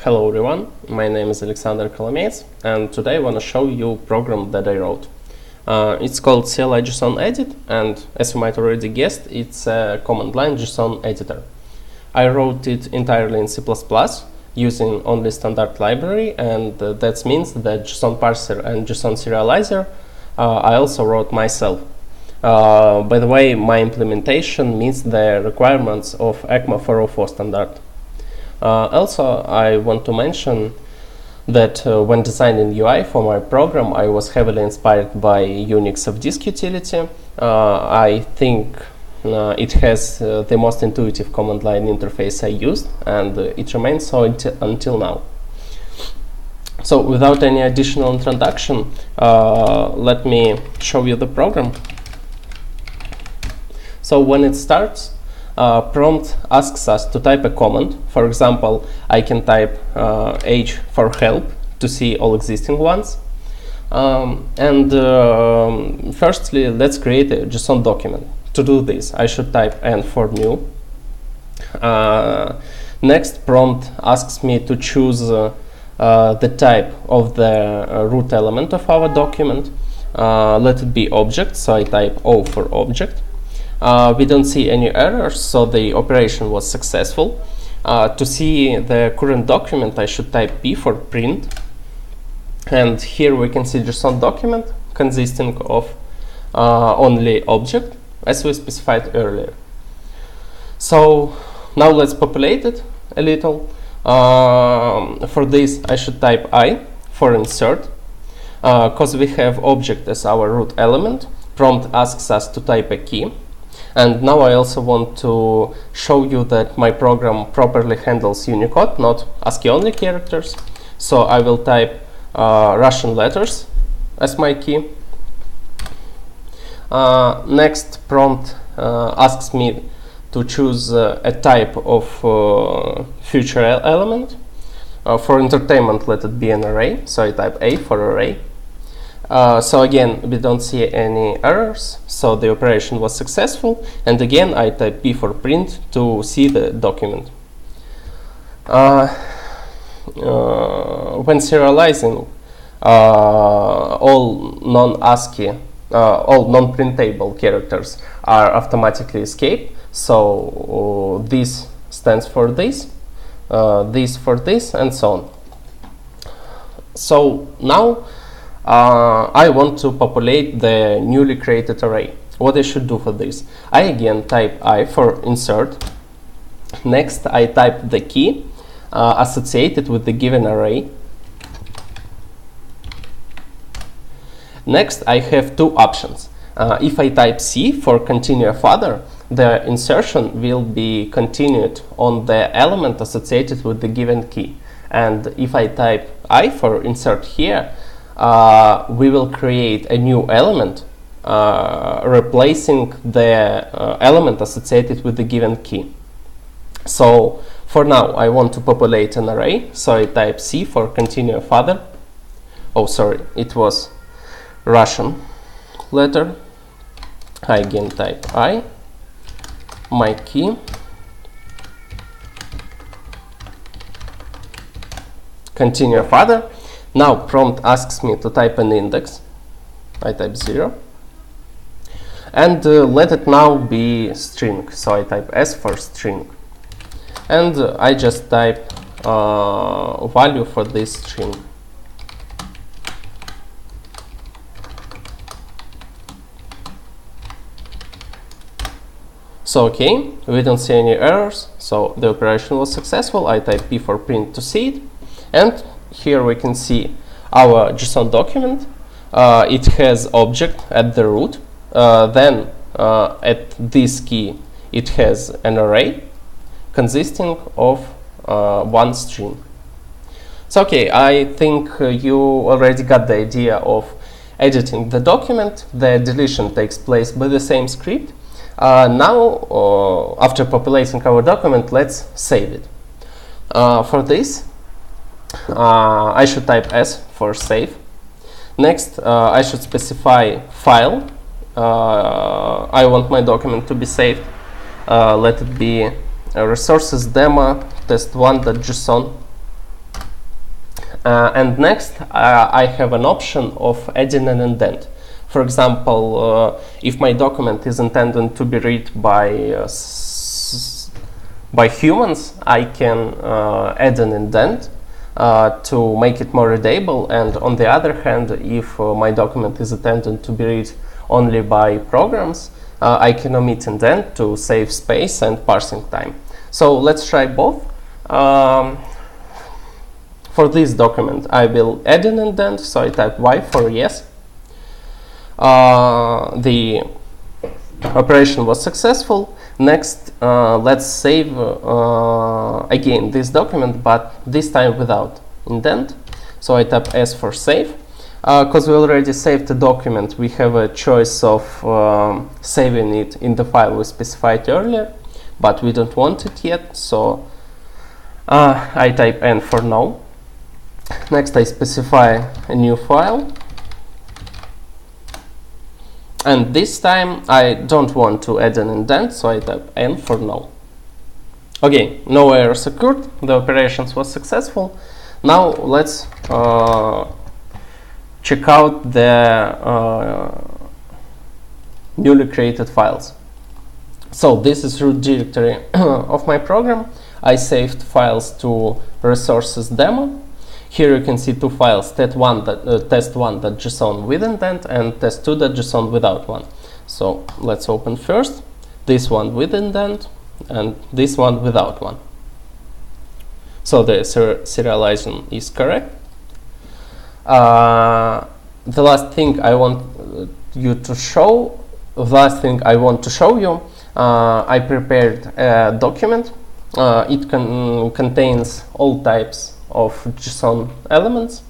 Hello everyone, my name is Alexander Kolomets, and today I want to show you a program that I wrote. It's called CliJsonEdit, and as you might already guessed, it's a command line JSON editor. I wrote it entirely in C++ using only standard library, and that means that JSON parser and JSON serializer I also wrote myself. By the way, my implementation meets the requirements of ECMA 404 standard. Also, I want to mention that when designing UI for my program, I was heavily inspired by Unix of disk utility. I think it has the most intuitive command line interface I used, and it remains so until now. So, without any additional introduction, let me show you the program. So, when it starts, prompt asks us to type a command. For example, I can type H for help to see all existing ones. Firstly, let's create a JSON document. To do this, I should type N for new. Next, prompt asks me to choose the type of the root element of our document. Let it be object, so I type O for object. We don't see any errors, so the operation was successful. To see the current document, I should type P for print. And here we can see JSON document consisting of only object, as we specified earlier. So now let's populate it a little. For this, I should type I for insert. Because we have object as our root element, prompt asks us to type a key. And now I also want to show you that my program properly handles Unicode, not ASCII-only characters. So I will type Russian letters as my key. Next, prompt asks me to choose a type of future element. For entertainment, let it be an array. So I type A for array. So again, we don't see any errors, so the operation was successful. And again, I type P for print to see the document. When serializing, all non-ASCII, all non-printable characters are automatically escaped. So this stands for this for this, and so on. So now I want to populate the newly created array. What I should do for this? I again type I for insert. Next, I type the key associated with the given array. Next, I have two options. If I type C for continue further, the insertion will be continued on the element associated with the given key. And if I type I for insert here, we will create a new element replacing the element associated with the given key. So for now, I want to populate an array, so I type C for continue further. Oh, sorry, it was Russian letter. I again type I, my key, continue further. Now prompt asks me to type an index. I type 0. And let it now be string. So I type S for string. And I just type value for this string. So okay, we don't see any errors. So the operation was successful. I type P for print to see it. And here we can see our JSON document. It has object at the root. Then at this key, it has an array consisting of one string. So okay, I think you already got the idea of editing the document. The deletion takes place by the same script. Now, after populating our document, let's save it. For this, I should type S for save. Next, I should specify file. I want my document to be saved. Let it be resources demo test1.json. And next, I have an option of adding an indent. For example, if my document is intended to be read by humans, I can add an indent to make it more readable. And on the other hand, if my document is intended to be read only by programs, I can omit indent to save space and parsing time. So let's try both. For this document, I will add an indent, so I type Y for yes. The operation was successful. Next, let's save again this document, but this time without indent. So I type S for save. Because we already saved the document, we have a choice of saving it in the file we specified earlier, but we don't want it yet, so I type N for no. Next, I specify a new file, and this time I don't want to add an indent, so I type N for no. Okay, no errors occurred, the operations was successful. Now let's check out the newly created files. So this is root directory of my program. I saved files to resources demo. Here you can see two files, test1.json with indent and test2.json without one. So let's open first this one with indent and this one without one. So the serialization is correct. The last thing I want to show you, I prepared a document. It contains all types of JSON elements.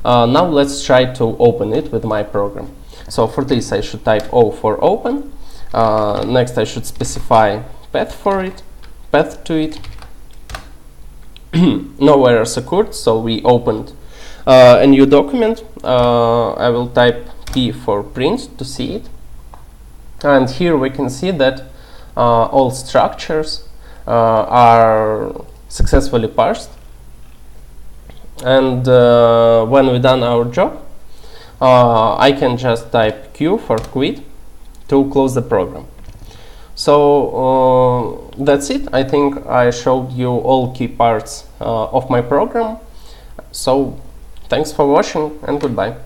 Now let's try to open it with my program. So for this I should type O for open. Next I should specify path to it. No errors occurred, so we opened a new document. I will type P for print to see it. And here we can see that all structures are successfully parsed. And when we've done our job, I can just type Q for quit to close the program. So that's it. I think I showed you all key parts of my program. So thanks for watching and goodbye.